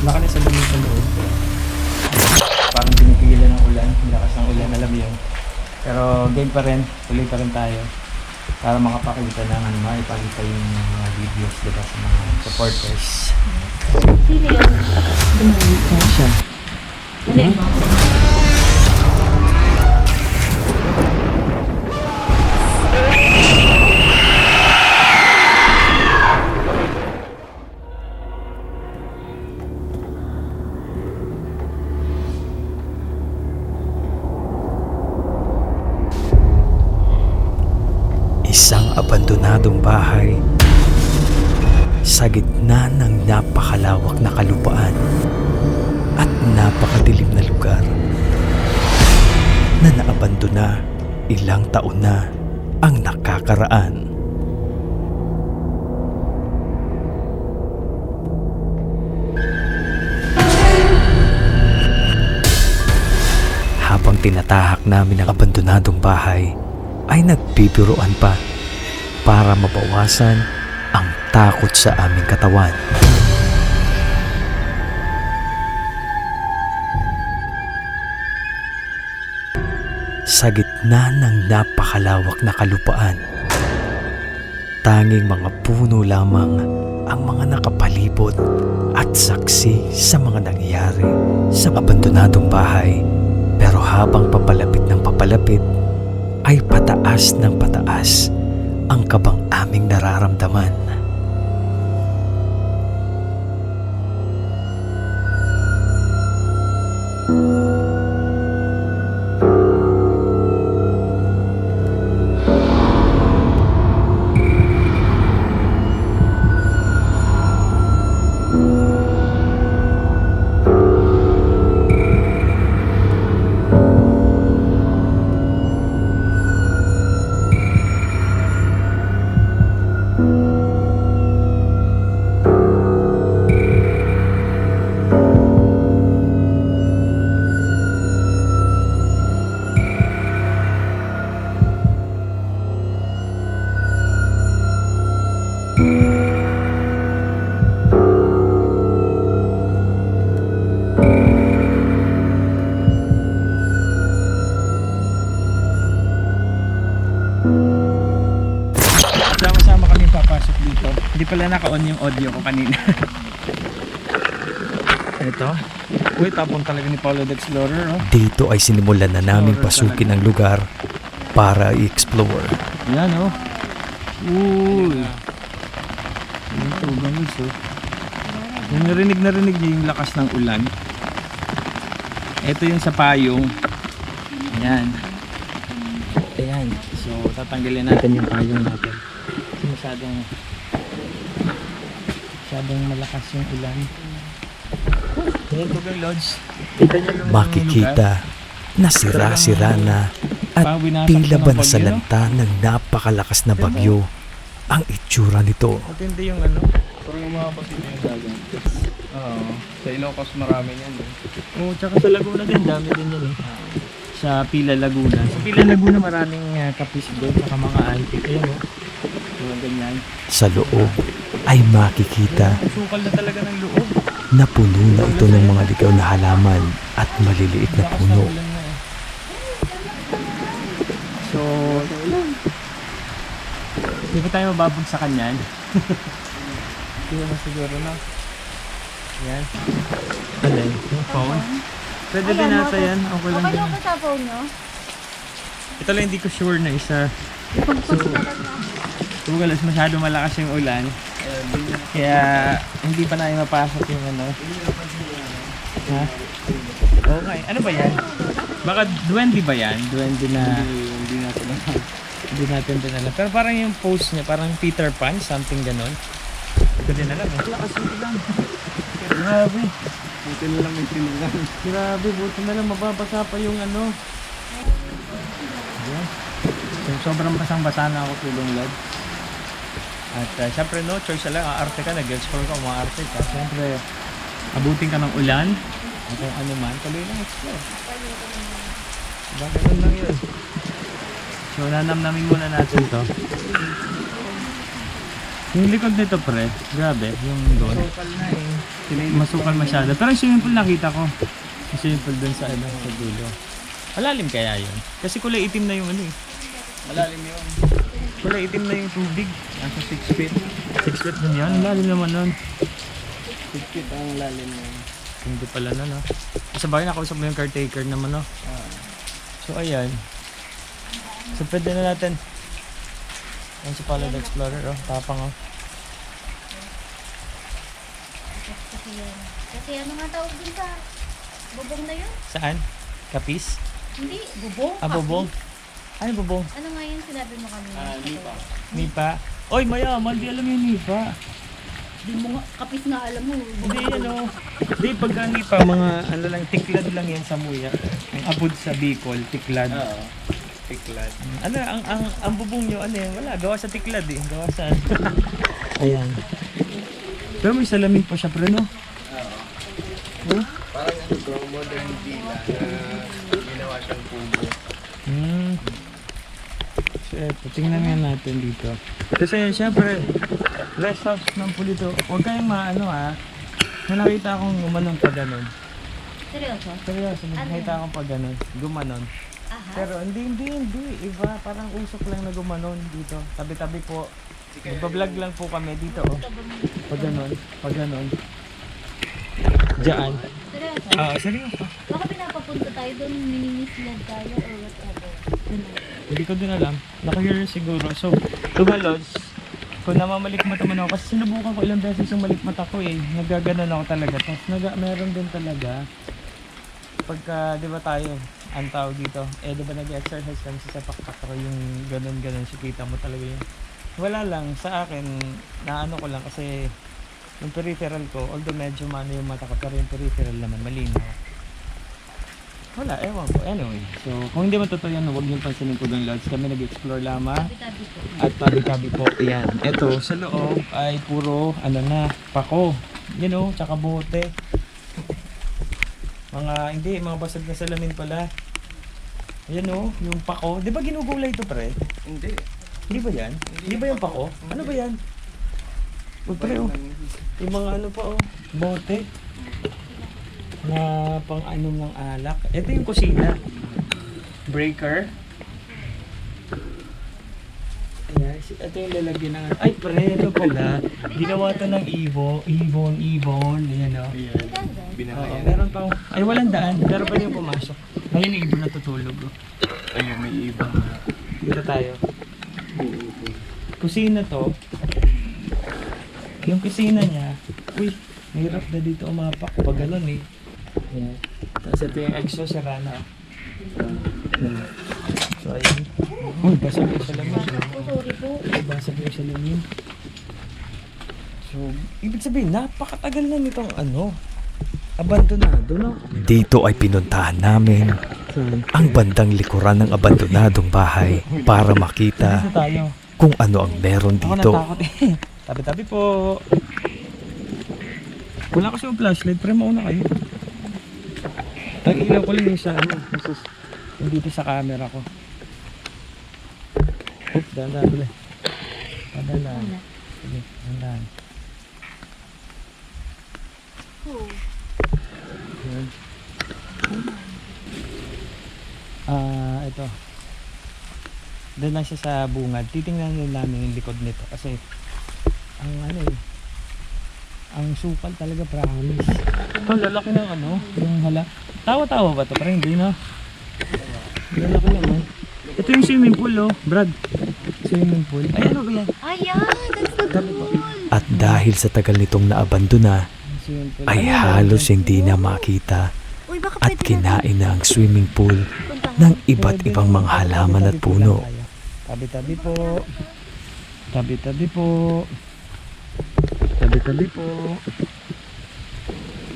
Laki na sa lamig sa loob. Parang pinipigilan ng ulan, lakas ng ulan, alam yun. Pero game pa rin, tuloy pa rin tayo. Para makapakita ng maipakita yung mga videos diba sa mga supporters. Sino yun? Siya. Alin? Isang abandonadong bahay sa gitna ng napakalawak na kalupaan at napakadilim na lugar na naabandona ilang taon na ang nakakaraan. Habang tinatahak namin ang abandonadong bahay, ay nagbibiruan pa para mabawasan ang takot sa aming katawan. Sa gitna ng napakalawak na kalupaan, tanging mga puno lamang ang mga nakapalibot at saksi sa mga nangyayari sa abandonadong bahay. Pero habang papalapit ng papalapit, ay pataas ng pataas ang kabang aming nararamdaman. Sama-sama kami papasok dito. Hindi pala naka-on yung audio ko kanina. Ito. Uy, tapon talaga ni Paulo the Explorer, oh. Dito ay sinimulan na namin pasukin ang lugar para i-explore. Yan, oh. Uy. Ito, ganun, oh. Yung narinig niyo yung lakas ng ulan. Ito yung sa payong. Ayan. Ayan. So, tatanggalin natin yung payong natin. Kasi masyadong malakas yung ulan. Ayan po yung lodge. Makikita na sira-sira na at tila ba nasalanta ng napakalakas na bagyo ang itsura nito. Matindi yung ano. Pero yung mga patindi yung dagat. Oo. Sa Ilocos marami yan. Oo, tsaka sa Laguna din. Dami din yan eh. Sa Pila Laguna. Sa Pila Laguna maraming kapis doon. Saka mga antique. Ayan o. Mga ganyan. Sa loob ay makikita Sukal na talaga ng loob. na puno na ito ng mga ligaw na halaman at maliliit na puno. So, di ba tayo mababagsakan yan? Hindi mo siguro na. Yan. Alay, yung phone. Pwede din nata yan. Okay lang Okay din. lang ba sa phone nyo? Ito lang hindi ko sure na isa. So, guys, masyado malakas yung ulan. Kaya hindi pa namin mapasok yung ano. Ha? Okay, ano ba yan? Baka duwende ba yan? Duwende na hindi natin din alam. Pero parang yung post niya, parang Peter Pan, something ganon. Hindi ko din alam eh. Lakas yung ulan. grabe. Buti na lang may tinungan. Grabe, buti na lang mababasa pa yung ano. Ayan. So, sobrang basang-basa na ako tulong lad. At syempre no, choice na lang, aarte ka, nag-explore ka, umaarte ka. Syempre, abutin ka ng ulan, o kung ano man, tuloy lang explore. Diba, ganun lang yun. So, nanamnamin muna natin to. Yung likod nito pre, grabe, yung doon. Sokal na eh. Masukal masyado. Pero yung swimming pool nakita ko. Yung swimming pool dun sa, ano, sa dulo. Malalim kaya yun? Kasi kulay itim na yung ano eh. Malalim yun. Kulay itim na yung tubig. Nasa 6 feet. 6 feet nun yan. Ang lalim naman nun. 6 feet ang lalim na yun. Hindi pala na no. Sa bagay nakausap mo yung caretaker naman no. So ayan. So pwede na natin. Yan si Palad Explorer oh. Tapang oh. Kasi ano nga tawag dun sa bubong na yun? Saan? Kapis? Hindi, bubong. Ah, bubong. Ano bubong? Ano nga yun sinabi mo kanina? Lipa. Nipa. Oy, mayaman. Di alam yung nipa. Di mo nga, kapis nga alam mo. Hindi ano. Hindi pagka nipa, mga ano lang, tiklad lang yan sa muya. Ang abod sa Bicol, tiklad. Oo. Tiklad. Ano, ang bubong nyo, ano yan? Wala, gawa sa tiklad eh. Gawa sa... Ayan. Pero may salamin pa siya, pre, no? Oo. Huh? Parang ano to, modern villa na ginawa siyang kubo. So, eto, tingnan nga natin dito. Kasi, syempre, rest house ng pulito. Huwag kayong maano ha. May nakita akong gumanon pa ganun. Seryoso? Seryoso, may nakita akong pa ganun. Gumanon. Aha. Pero hindi. Iba, parang usok lang na gumanon dito. Tabi-tabi po. Nagbablog lang po kami dito, oh. Pag ganon. Diyan. Seryoso? Seryoso. Baka pinapapunta tayo doon, mini-misled tayo or whatever. Hindi ko din alam. Naka-curious siguro. So, Lodge, kung namamalikmata man ako, kasi sinubukan ko ilang beses yung malikmata ko eh. Nagaganon ako talaga. Tapos meron din talaga. Pagka, di ba tayo, ang tawag dito, di ba nag-exercise kami sa pakpak ko yung ganon-ganon, sikita mo talaga yun. Wala lang, sa akin, naano ko lang kasi yung peripheral ko, although medyo mano yung mata ko, pero yung peripheral naman, malinaw. Wala, ewan ko. Anyway, so kung hindi man totoo yan, huwag niyong pansinin ko ng Lodge. Kami nag-explore lamang. Tabi-tabi po. At tabi-tabi po, yan. Ito, sa loob ay puro, pako. You know, tsaka bote. Mga basag na salamin pala. Ayan o, yung pako. Di ba ginugulay ito, pre? Hindi. Hindi ba yan? Hindi ba yung pako? Ano ba yan? Uy, pre, oh. Yung mga ano pa, oh. Bote. Na pang-anom ng alak. Ito yung kusina. Breaker. Ayan, ito yung lalagyan ng... Ay, pre, ito pala. Ginawa to ng ibon. Ayan, o. Ayan. Oo, Binahayan. meron pang... Ay, walang daan. Pero pwede yung pumasok. Ayun yung ibon natutulog, oh. Ayun, may ibang na. Dito tayo. Kusina to. Yung kusina niya, uy, mahirap na dito umapak pag gano'n eh. Ayan. Tapos ito yung exhaust sa rana. So ayun. Uy, basag yung salamin. Sorry po. Basag yung salamin. So, ibig sabihin, napakatagal na nitong abandonado, no? Dito ay pinuntahan namin ang bandang likuran ng abandonadong bahay para makita Dito tayo. kung ano ang meron Ako dito. natakot eh. Tabi-tabi po. Wala kasi yung flashlight, pero mauna kayo. Ang ilaw ko lang yung sa yung dito sa camera ko. Oops, dahan-dahan pala. Dahan-dahan. Sige, dahan-dahan. Yun. Ito. Doon lang siya sa bungad. Titingnan din namin yung likod nito kasi ang supal talaga, promise. Ito, lalaki ng yung hala. Tawa-tawa ba ito? Parang hindi na. Lalaki naman. Ito yung swimming pool, oh, Brad. Swimming pool. Ay, ano ba yan? Ayan, that's the Tabi po. pool. At dahil sa tagal nitong naabandona, Swimming pool. ay Ano ba halos yan? hindi na makita Uy, baka at pwede kinain na ang swimming pool ng iba't ibang mga halaman at puno. Tabi-tabi po. Tabi-tabi po. Tabi-tabi po.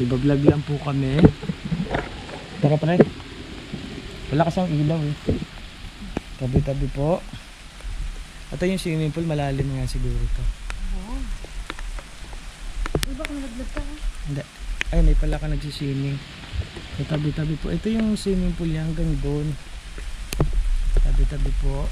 Iba-vlog lang po kami. Tara pre. Wala kasang ilaw eh. Tabi-tabi po. Ito yung swimming pool, malalim nga siguro to. Oo. Iba kung naglag ka ha? Hindi. Ay, may pala ka nagsiswimming. So, tabi-tabi po. Ito yung swimming pool niya hanggang doon. Tabi-tabi po.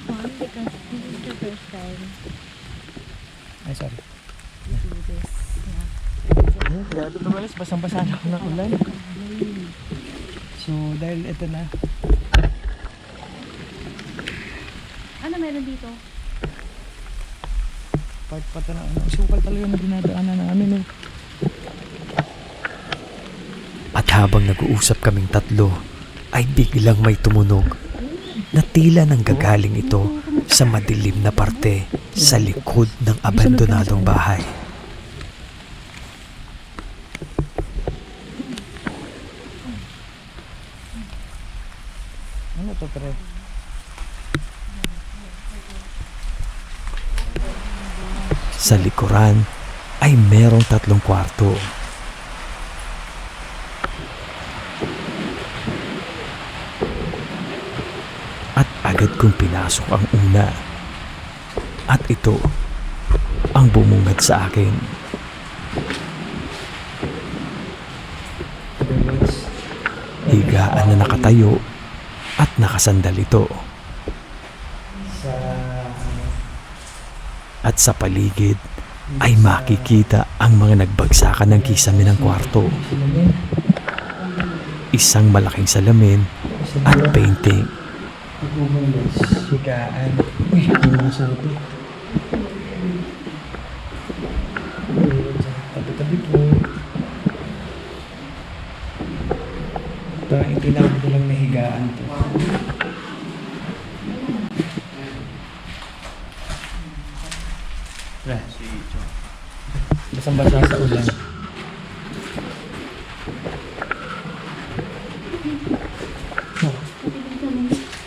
Fun because this is the first time Ay, sorry. we do this. Yeah. Grabe pa malas, basang-basa na ako ng ulan. So, dahil ito na. Ano meron dito? Part pa na ano. Sukal talaga na dinadaanan namin eh. At habang nag-uusap kaming tatlo, ay biglang may tumunog na tila nang gagaling ito sa madilim na parte sa likod ng abandonadong bahay. Ano to pre? Sa likuran ay merong 3 kwarto. At agad kong pinasok ang una. At ito ang bumungad sa akin. Higaan na nakatayo at nakasandal ito. Sa... At sa paligid ay makikita ang mga nagbagsakan ng kisame ng kwarto. Isang malaking salamin at painting. Higaan. Uy, ano sa ito? Tabi-tabi po. Ito ang itinawag ko lang na higaan to. Basang-basa sa ulan.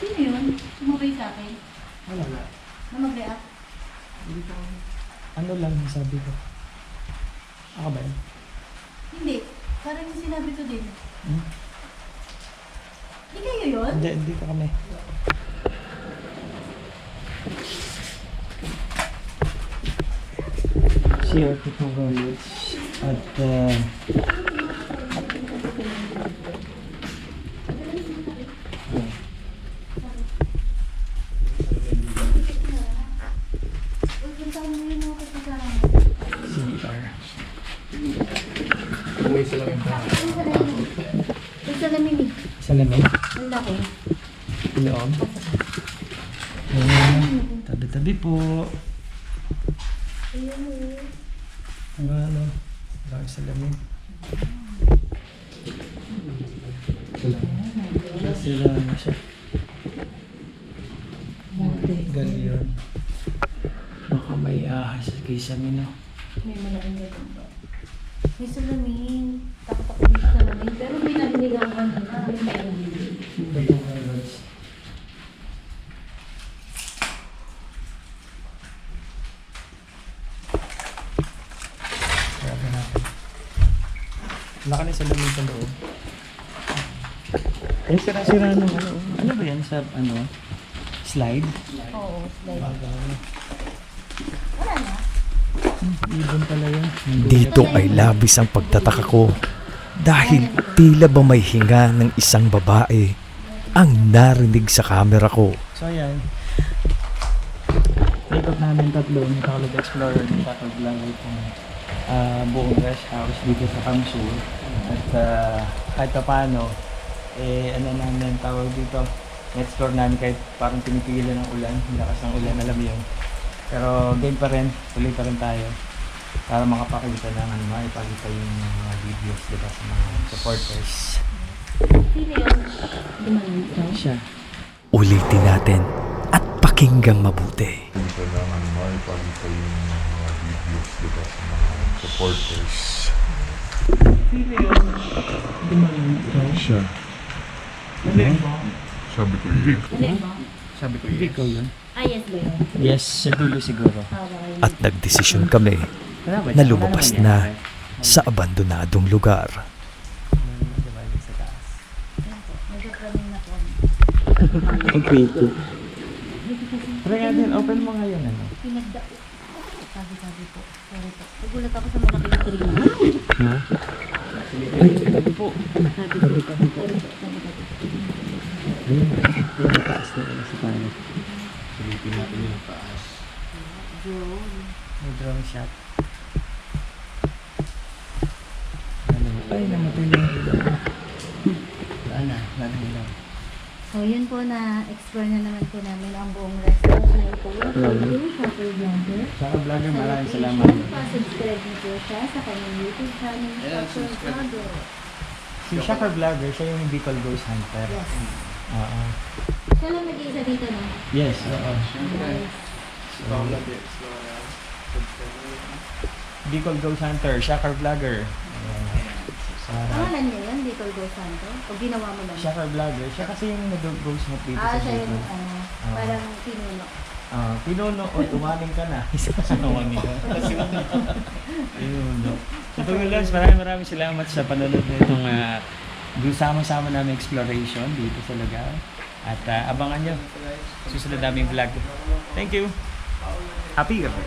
Sino yun? Sumabay sa akin? Wala na. Na mag-react? Ano lang sabi ko? Ako ba yun? Hindi. Parang yung sinabi ko din. Hmm? Hindi kayo yun? Hindi ka kami. See our tutorials at Uy, puntahan mo yun mga kasasama. CR. May salamin pa. Yung salamin eh. Salamin. Ang laki. Loob. Ayan. Tabi-tabi po. Ayun eh. Ang ano. Laki salamin. Sila na siya. Galiyon. Baka may ahas kay Samino. May malaking ganun ba? May salamin. Taktak yung salamin. Pero may narinig ang kanina. May salamin. Batong rods. Grabe natin. Wala ka na sa lamin sa loob. Ay, sira-sira ng ano. Ano ba yan sa ano? Slide? Oo, slide. Bagay. Wala na. Ibon pala yun. Dito ay labis ang pagtataka ko dahil tila ba may hinga ng isang babae ang narinig sa camera ko. So ayan. Ikot namin tatlo ng Tagalog Explorer ng Tagalog lang itong buong rest house dito sa Kamsul. At kahit pa paano, ano namin tawag dito, explore namin kahit parang pinipigilan ng ulan, lakas ng ulan, alam yun. Pero game pa rin, tuloy pa rin tayo para makapakita ng ano, maipakita yung mga videos diba sa mga supporters. Sino yun? Dumanan. Siya. Ulitin natin at pakinggang mabuti. Kailangan maipakita yung mga videos diba sa mga supporters. Sino yun? Dumanan. Siya. Ano mo? Sabi ko yes. Alin mo? Sabi ko Hindi ko yun. Ah, yes ba yun? Yes, sa dulo siguro. Okay. At nagdesisyon kami Wala ba? na lumabas na sa abandonadong lugar. Nagkapraning na po. Okay, cool. Try natin, open mo ngayon ano. Pinagda... Sabi po. Sorry po. Nagulat ako sa malaking tree. Ha? Ay, sabi po. Sabi po. Sorry po. Sabi po. Ayun, yung taas na yun sa paano. Silipin natin yung taas. Yun. May drone shot. Ano? Ay, namatay na yung ilaw. Wala na ilaw. So, yun po na explore na naman po namin ang buong restaurant po. Thank you, Shopper Vlogger. Saka vlogger, maraming Sa salamat. location, pa-subscribe niyo po siya sa kanyang YouTube channel, Shopper Vlogger. Si Shaka Vlogger, siya yung Bicol Ghost Hunter. Yes. Oo. Siya lang nag-iisa dito, no? Yes, oo. Yes. Slow lang din. Slow lang. Bicol Ghost Hunter, Shaka Vlogger. Pangalan niya yan, Little Ghost Santo? O ginawa mo lang? Shaka Vlogger, siya kasi yung nag-ghost hunt dito Ah, sa siya yung Bicol. parang pinuno. Pinuno o tumaling ka na. Tumaling ka. Pinuno. So, Tungin Lods, maraming salamat sa panonood na itong sama-sama namin exploration dito sa lugar. At abangan nyo susunod naming vlog. Thank you. Happy gabi.